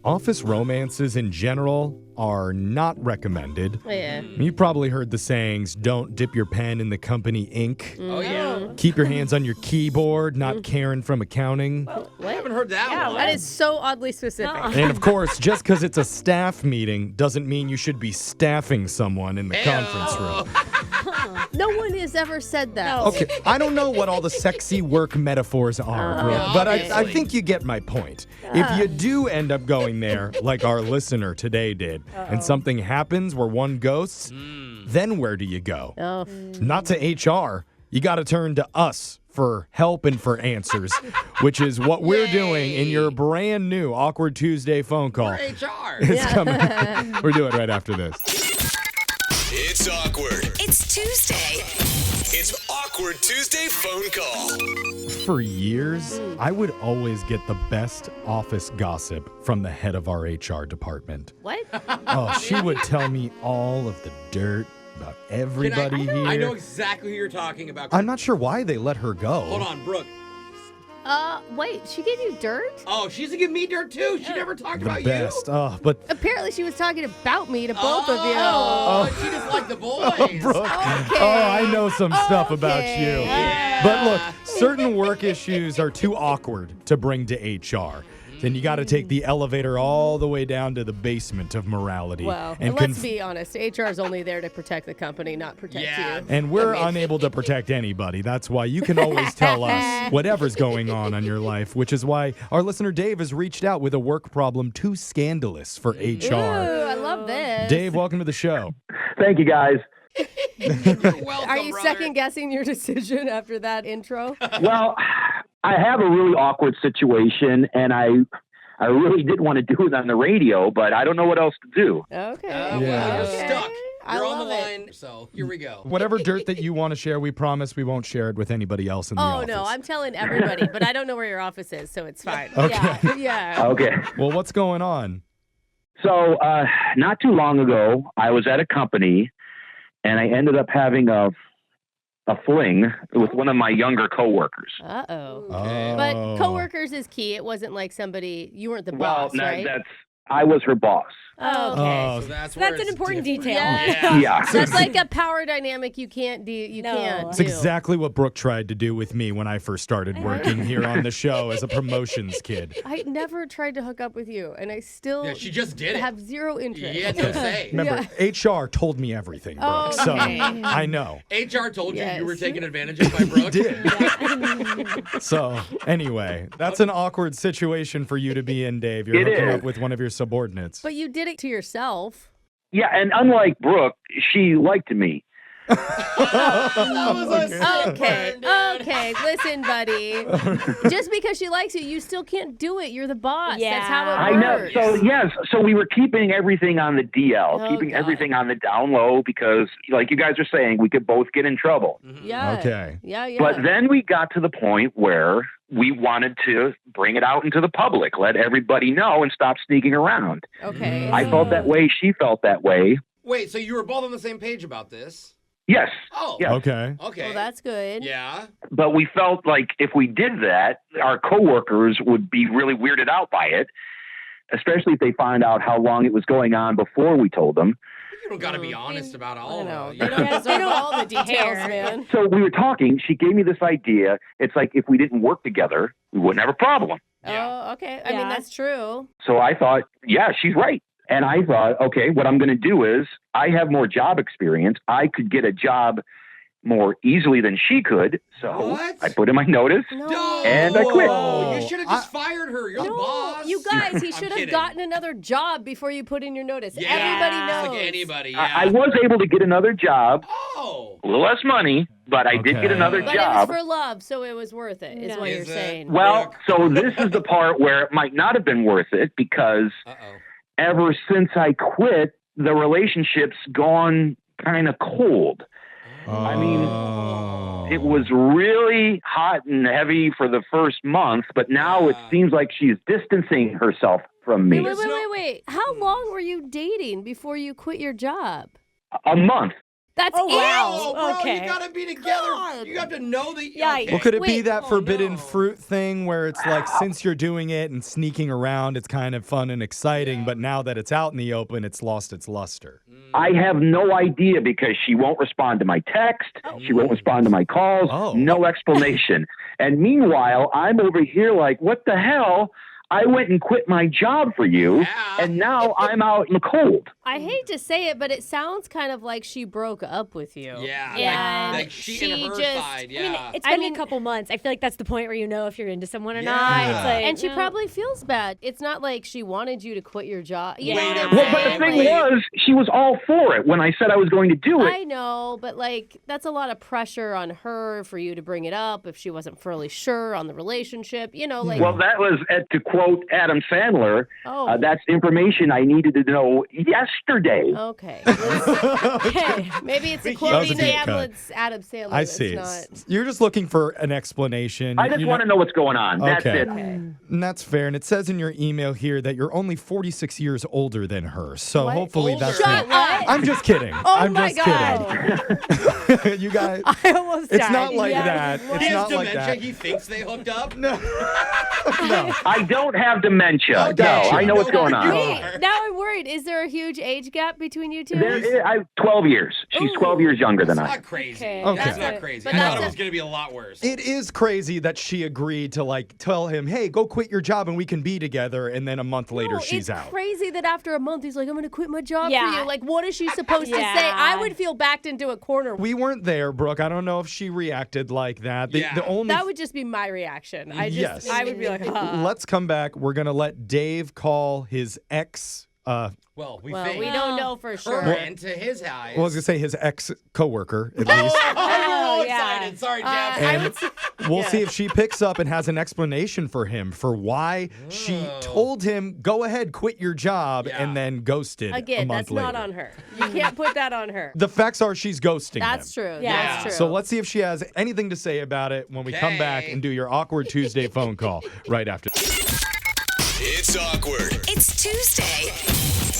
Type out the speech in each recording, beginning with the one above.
Office romances in general are not recommended. Yeah. You've probably heard the sayings, don't dip your pen in the company ink. Oh, yeah. Keep your hands on your keyboard, not Karen from accounting. I haven't heard that one. That is so oddly specific. And of course, just because it's a staff meeting doesn't mean you should be staffing someone in the conference room. No one has ever said that. Okay, I don't know what all the sexy work metaphors are, Brooke, but I obviously. think you get my point. If you do end up going there, like our listener today did, and something happens where one ghosts, then where do you go? Oh. Not to HR. You got to turn to us for help and for answers, which is what we're doing in your brand new Awkward Tuesday phone call. We're HR. It's coming. We're doing it right after this. It's awkward. It's Tuesday. It's Awkward Tuesday phone call. For years, I would always get the best office gossip from the head of our HR department. What? Oh, she would tell me all of the dirt about everybody here. I know exactly who you're talking about. I'm not sure why they let her go. Hold on, Brooke. Wait, she gave you dirt? Oh, she's gonna give me dirt too. She never talked The about best. you. Oh, but Apparently she was talking about me to both of you. Oh, she just liked the boys. Brooke. Okay. Oh, I know some stuff about you. Yeah. But look, certain work issues are too awkward to bring to HR. Then you got to take the elevator all the way down to the basement of morality. Well, and let's be honest. HR is only there to protect the company, not protect Yeah. you. And we're unable to protect anybody. That's why you can always tell us whatever's going on your life, which is why our listener Dave has reached out with a work problem too scandalous for HR. Ooh, I love this. Dave, welcome to the show. Thank you, guys. You're welcome, Are you brother. second guessing your decision after that intro? Well, I have a really awkward situation, and I really did want to do it on the radio, but I don't know what else to do. Okay. Well, Yeah. you're Okay. stuck. I You're on the love it. line, so here we go. Whatever dirt that you want to share, we promise we won't share it with anybody else in the Oh, office. no, I'm telling everybody, but I don't know where your office is, so it's fine. Okay. Yeah. Okay. Well, what's going on? So, not too long ago, I was at a company, and I ended up having a fling with one of my younger coworkers. Uh-oh. Oh. But coworkers is key. It wasn't like somebody, you weren't the boss, right? I was her boss. Oh, okay. Oh, So that's where That's an it's important different. detail. Yeah. Yeah. That's like a power dynamic you can't do. You No. can't It's do. exactly what Brooke tried to do with me when I first started working here on the show as a promotions kid. I never tried to hook up with you, and I still Yeah, she just did it. have zero interest. You had no say. Remember, HR told me everything, Brooke, so Okay. I know. HR told you you were Yes. taken advantage of by Brooke. Did. So, anyway, that's an awkward situation for you to be in, Dave. You're It hooking is. up with one of your subordinates. But you did it to yourself. Yeah, and unlike Brooke, she liked me. That was a Okay, sick burn, dude. okay. Listen, buddy. Just because she likes you, you still can't do it. You're the boss. Yeah. That's how it I know. works. So, yes, so we were keeping everything on the DL, Oh, keeping God. everything on the down low because, like you guys are saying, we could both get in trouble. Yeah. Okay. Yeah, yeah. But then we got to the point where we wanted to bring it out into the public, let everybody know and stop sneaking around. Okay. I felt that way. She felt that way. Wait, so you were both on the same page about this? Yes. Oh. Yes. Okay. Okay. Well, that's good. Yeah. But we felt like if we did that, our coworkers would be really weirded out by it, especially if they find out how long it was going on before we told them. You don't got to be honest about all I of know. it. They don't deserve all the details, man. So we were talking. She gave me this idea. It's like if we didn't work together, we wouldn't have a problem. Yeah. Oh, okay. I mean, Yeah. that's true. So I thought, yeah, she's right. And I thought, okay, what I'm going to do is I have more job experience. I could get a job more easily than she could. So What? I put in my notice. No. And I quit. Whoa, you should have just fired her. You're the No, boss. you guys, he I'm should have kidding. gotten another job before you put in your notice. Yeah, Everybody knows. Like anybody, yeah. I was able to get another job, Oh. a little less money, but I did Okay. get another But job. it was for love, so it was worth it, is No. what Is you're it? saying. Well, so this is the part where it might not have been worth it because Uh-oh. ever since I quit, the relationship's gone kind of cold. I mean, Oh. It was really hot and heavy for the first month, but now it Yeah. seems like she's distancing herself from me. Wait. How long were you dating before you quit your job? A month. That's Oh, it. wow. Oh, bro, Okay. you gotta be together. You have to know that. Yikes. Okay. Well, could it be Wait. that Oh, forbidden no. fruit thing where it's like, since you're doing it and sneaking around, it's kind of fun and exciting, but now that it's out in the open, it's lost its luster? I have no idea because she won't respond to my text. She won't respond to my calls. Oh. No explanation. And meanwhile, I'm over here like, what the hell? I went and quit my job for you, Yeah. and now I'm out in the cold. I hate to say it, but it sounds kind of like she broke up with you. Yeah. And Like she and her just- side. Yeah. It's been a couple months. I feel like that's the point where you know if you're into someone or not. Yeah. It's like, And she no. probably feels bad. It's not like she wanted you to quit your job. You know Wait what a I'm Well, but the saying? thing Like, was, she was all for it when I said I was going to do it. I know, but like that's a lot of pressure on her for you to bring it up if she wasn't fully sure on the relationship. You know, like Well, that was, to quote Adam Sandler, oh, that's information I needed to know yesterday. okay. Okay. Maybe it's a That was a quoting deep cut. Adam Sandler. I that's see. Not... You're just looking for an explanation. I just want to know what's going on. That's Okay. it. And that's fair. And it says in your email here that you're only 46 years older than her. So What? hopefully Older. that's Shut not. up. I'm just kidding. Oh I'm my just God. kidding. You guys, I almost it's died. not like Yeah. that. He It's has not like dementia. that. He thinks they hooked up. No. I don't have dementia. Okay. No, I know what's going on. Wait, now I'm worried. Is there a huge age gap between you two? There is, 12 years. She's 12 years younger than That's I. not crazy. Okay. Okay. That's not crazy. But I that's thought it a- was going to be a lot worse. It is crazy that she agreed to like tell him, "Hey, go quit your job and we can be together." And then a month later, No, she's it's out. crazy that after a month he's like, I'm going to quit my job for Yeah. you. Like, what is she supposed to Yeah. say? I would feel backed into a corner. We weren't there, Brooke. I don't know if she reacted like that. The, Yeah. the only That would just be my reaction. Yes. I would be like, huh. Let's come back. We're gonna let Dave call his ex. Well, we Well, think. we don't know for sure. Current to his eyes. Well, I was gonna say his ex coworker at least. Oh, you're all yeah. excited. Sorry, Jeff. I And would say, we'll see if she picks up and has an explanation for him for why she told him, "Go ahead, quit your job," Yeah. and then ghosted a again, month that's later. not on her. You can't put that on her. The facts are she's ghosting That's him. true. Yeah. That's true. So let's see if she has anything to say about it when we come back Okay. and do your awkward Tuesday phone call right after. It's awkward. It's Tuesday.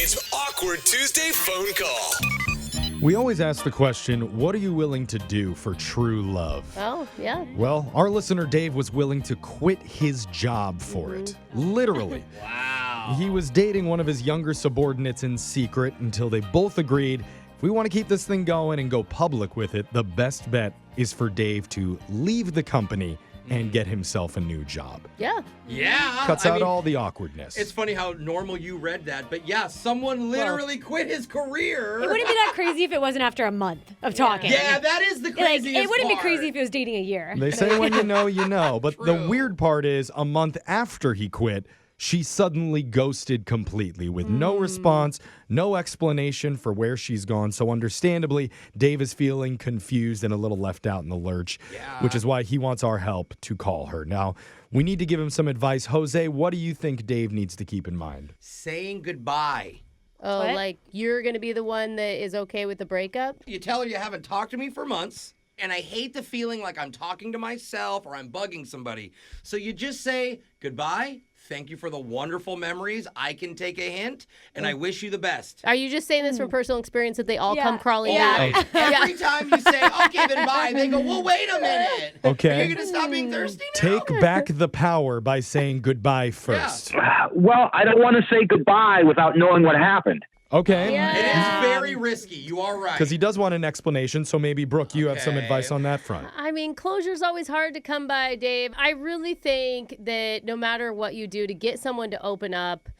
It's awkward Tuesday phone call. We always ask the question, what are you willing to do for true love? Oh, yeah. Well, our listener Dave was willing to quit his job for it. Literally. Wow. He was dating one of his younger subordinates in secret until they both agreed, if we want to keep this thing going and go public with it, the best bet is for Dave to leave the company and get himself a new job. Yeah. Yeah. Cuts I out mean, all the awkwardness. It's funny how normal you read that, but yeah, someone literally quit his career. It wouldn't be that crazy if it wasn't after a month of talking. Yeah, that is the Like, craziest it wouldn't be part. crazy if it was dating a year. They say when you know, you know. But the True. weird part is a month after he quit, she suddenly ghosted completely with no response, no explanation for where she's gone. So understandably, Dave is feeling confused and a little left out in the lurch, which is why he wants our help to call her. Now, we need to give him some advice. Jose, what do you think Dave needs to keep in mind? Saying goodbye. Oh, What? like you're going to be the one that is okay with the breakup? You tell her you haven't talked to me for months, and I hate the feeling like I'm talking to myself or I'm bugging somebody. So you just say goodbye. Thank you for the wonderful memories. I can take a hint, and I wish you the best. Are you just saying this from personal experience that they all Yeah. come crawling Yeah. back? Every time you say, okay, then bye, they go, well, wait a minute. Okay. Are you going to stop being thirsty now? Take back the power by saying goodbye first. Well, I don't want to say goodbye without knowing what happened. Okay. Yeah. It is very risky. You are right. Because he does want an explanation, so maybe, Brooke, you have some Okay. advice on that front. I mean, closure's always hard to come by, Dave. I really think that no matter what you do to get someone to open up,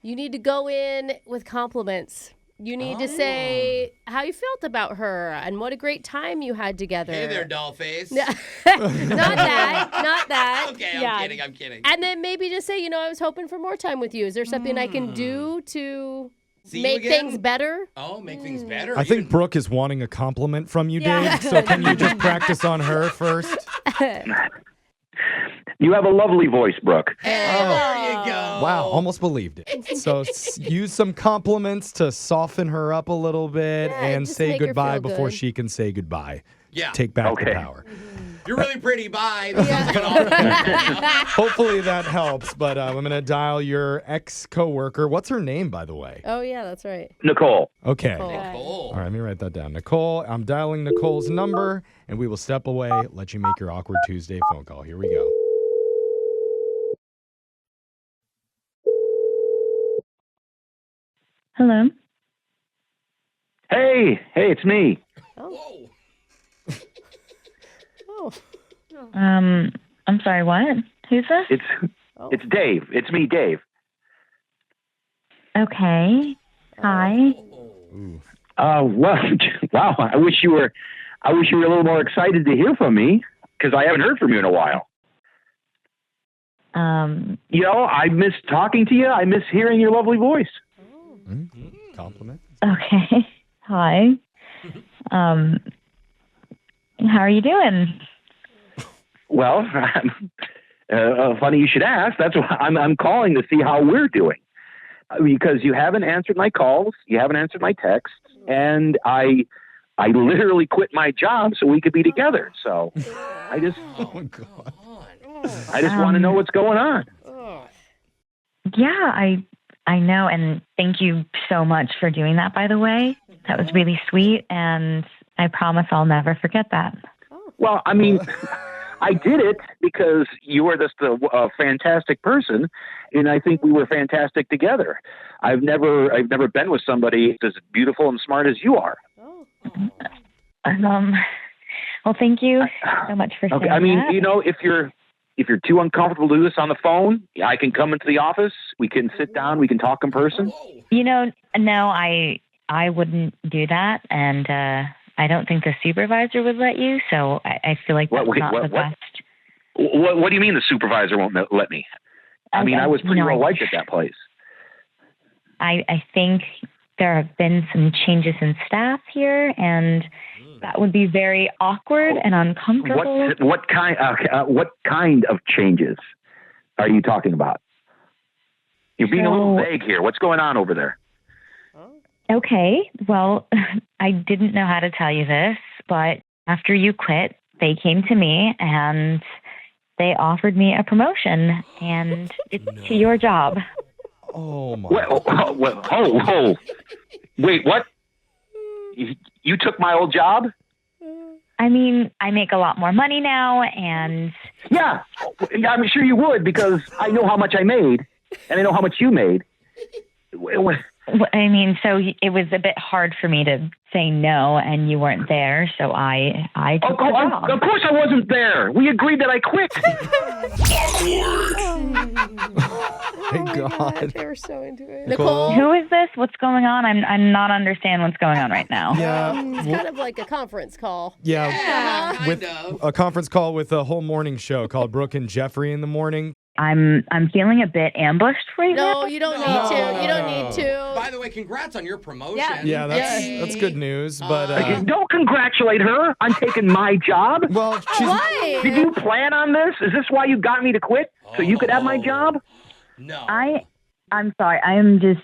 you need to go in with compliments. You need to say how you felt about her and what a great time you had together. Hey there, doll face. not that. Not that. Okay, Yeah. I'm kidding. And then maybe just say, I was hoping for more time with you. Is there something I can do to See you make again? things better? Oh, make things better. I think Even- Brooke is wanting a compliment from you, Yeah. Dave. So can you just practice on her first? You have a lovely voice, Brooke. Hey, there you go. Wow, almost believed it. So use some compliments to soften her up a little bit Yeah, and just say make her goodbye feel before good. she can say goodbye. Yeah. Take back the Okay. power. You're really pretty. Bye. This sounds like an awkward. Hopefully that helps, but I'm going to dial your ex-coworker. What's her name, by the way? Oh, yeah, that's right. Nicole. Okay. Nicole. Nicole. All right, let me write that down. Nicole, I'm dialing Nicole's number, and we will step away, let you make your Awkward Tuesday phone call. Here we go. Hello. Hey, it's me. Whoa. Oh. I'm sorry, what? Who's this? It's Dave. It's me, Dave. Okay. Hi. Ooh. Well, wow. I wish you were a little more excited to hear from me because I haven't heard from you in a while. I miss talking to you. I miss hearing your lovely voice. Compliment. Okay. Hi. How are you doing? Well, funny you should ask. That's why I'm calling to see how we're doing because you haven't answered my calls, you haven't answered my texts, and I literally quit my job so we could be together. So I just God. want to know what's going on. Yeah, I know, and thank you so much for doing that, by the way. That was really sweet, and I promise I'll never forget that. Well, I mean, I did it because you were just a fantastic person, and I think we were fantastic together. I've never been with somebody as beautiful and smart as you are. Well, thank you so much for saying Okay, I mean, that. if you're too uncomfortable to do this on the phone, I can come into the office. We can sit down. We can talk in person. No, I wouldn't do that, and I don't think the supervisor would let you, so I feel like that's not the best. What do you mean the supervisor won't let me? I mean, I was pretty well liked at that place. I think there have been some changes in staff here, and that would be very awkward and uncomfortable. What kind of changes are you talking about? You're being a little vague here. What's going on over there? Okay, well, I didn't know how to tell you this, but after you quit, they came to me and they offered me a promotion, and it's to your job. Oh, my. Wait, what? You took my old job? I mean, I make a lot more money now, and... Yeah, I'm sure you would, because I know how much I made, and I know how much you made. I mean, so it was a bit hard for me to say no, and you weren't there, so I took the job. Of course I wasn't there. We agreed that I quit. Thank God. They were so into it. Nicole? Nicole? Who is this? What's going on? I'm not understand what's going on right now. Yeah. It's kind of like a conference call. Yeah. With a conference call with a whole morning show called Brooke and Jeffrey in the morning. I'm feeling a bit ambushed right now. No, you don't need to. You don't need to. By the way, congrats on your promotion. Yeah, that's good news. But Don't congratulate her on taking my job. well, she's Why? Did you plan on this? Is this why you got me to quit? So you could have my job? No. I'm sorry. I am just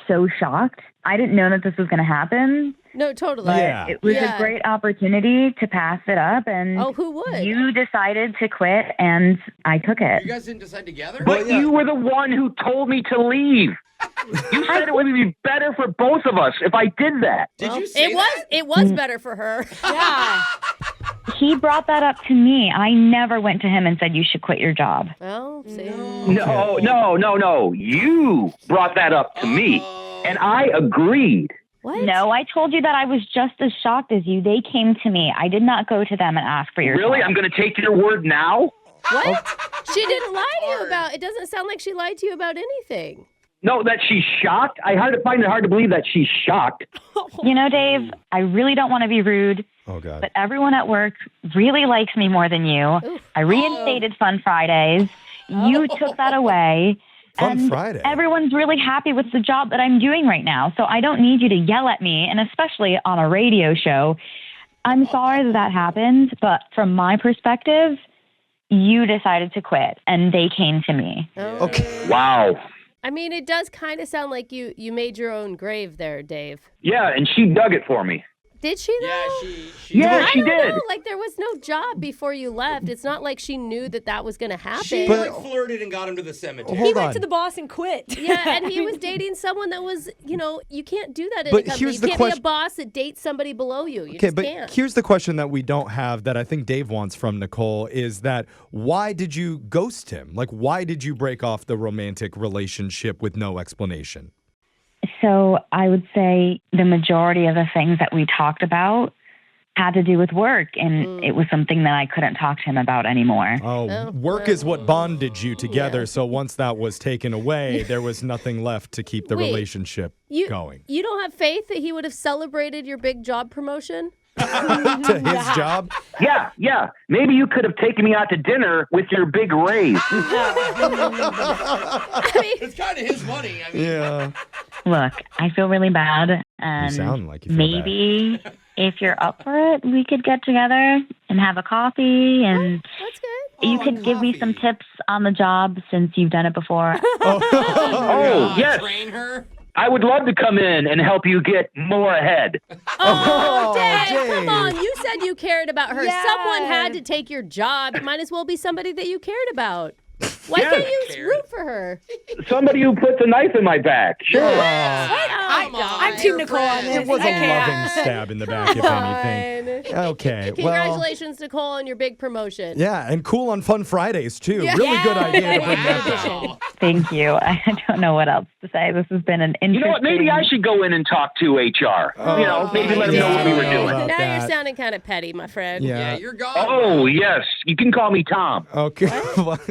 so shocked. I didn't know that this was going to happen. No, totally. Yeah. It was a great opportunity to pass it up, and who would? you decided to quit, and I took it. You guys didn't decide together? But you were the one who told me to leave. You said it would be better for both of us if I did that. Did you say that? It was better for her. Yeah. He brought that up to me. I never went to him and said you should quit your job. Well, see. No. You brought that up to me, and I agreed. What? No, I told you that I was just as shocked as you. They came to me. I did not go to them and ask for your Really? job. I'm going to take your word now? What? She didn't lie to you about. It doesn't sound like she lied to you about anything. No, that she's shocked? I find it hard to believe that she's shocked. You know, Dave, I really don't want to be rude, oh God. but everyone at work really likes me more than you. Oof. I reinstated Fun Fridays. You took that away. Fun and Friday. Everyone's really happy with the job that I'm doing right now. So I don't need you to yell at me, and especially on a radio show. I'm sorry that happened, but from my perspective, you decided to quit, and they came to me. Okay. Wow. I mean, it does kind of sound like you made your own grave there, Dave. Yeah, and she dug it for me. Did she though? Yeah, she Yeah, I she don't did. know. Like there was no job before you left. It's not like she knew that was going to happen. She But- like flirted and got him to the cemetery. Hold He went on. to the boss and quit. Yeah, and he was dating someone that was, you can't do that in But a company. here's You the can't be a question- boss that dates somebody below you. You Okay, just but can't. here's the question that we don't have that I think Dave wants from Nicole is that why did you ghost him? Like, why did you break off the romantic relationship with no explanation? So I would say the majority of the things that we talked about had to do with work, and it was something that I couldn't talk to him about anymore. Oh, work is what bonded you together. So once that was taken away, there was nothing left to keep the Wait, relationship you, going. You don't have faith that he would have celebrated your big job promotion? To his job? Yeah. Maybe you could have taken me out to dinner with your big raise. It's kind of his money. I mean, Yeah. Look, I feel really bad, and sound like you feel maybe if you're up for it, we could get together and have a coffee, and That's good. you could give me some coffee. tips on the job since you've done it before. Oh, yes. Train her. I would love to come in and help you get more ahead. Oh, Dave, come Dave. on. You said you cared about her. Yes. Someone had to take your job. It might as well be somebody that you cared about. Why Yes. can't you root for her? Somebody who puts a knife in my back. Sure. Come on, I'm Team your Nicole on friend. this. It was I a can't. loving stab in the back, if anything. Fine. Okay. Well, Congratulations, Nicole, on your big promotion. yeah, and cool on Fun Fridays, too. Really good idea to bring that back. Wow. Thank you. I don't know what else to say. This has been an interesting... You know what? Maybe I should go in and talk to HR. Maybe let them know what we were Yeah. doing. About Now that. you're sounding kind of petty, my friend. Yeah, Yeah. you're gone. Oh, yes. You can call me Tom. Okay.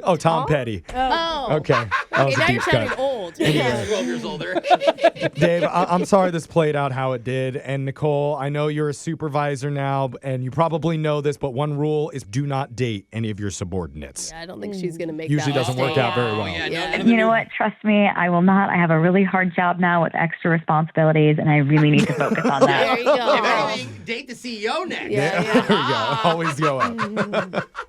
Oh, Tom Petty. Oh. Okay. That Okay, was a now you're deep sounding cut. old. He's 12 years older. Dave, I'm sorry this played out how it did. And Nicole, I know you're a supervisor now, and you probably know this, but one rule is do not date any of your subordinates. I don't think she's going to make Usually that doesn't mistake. work out very Oh, well. yeah, Yeah. none of the You know new- what? Trust me, I will not. I have a really hard job now with extra responsibilities, and I really need to focus on that. There you go. If anything, date the CEO next. Yeah, There you go. Always go up.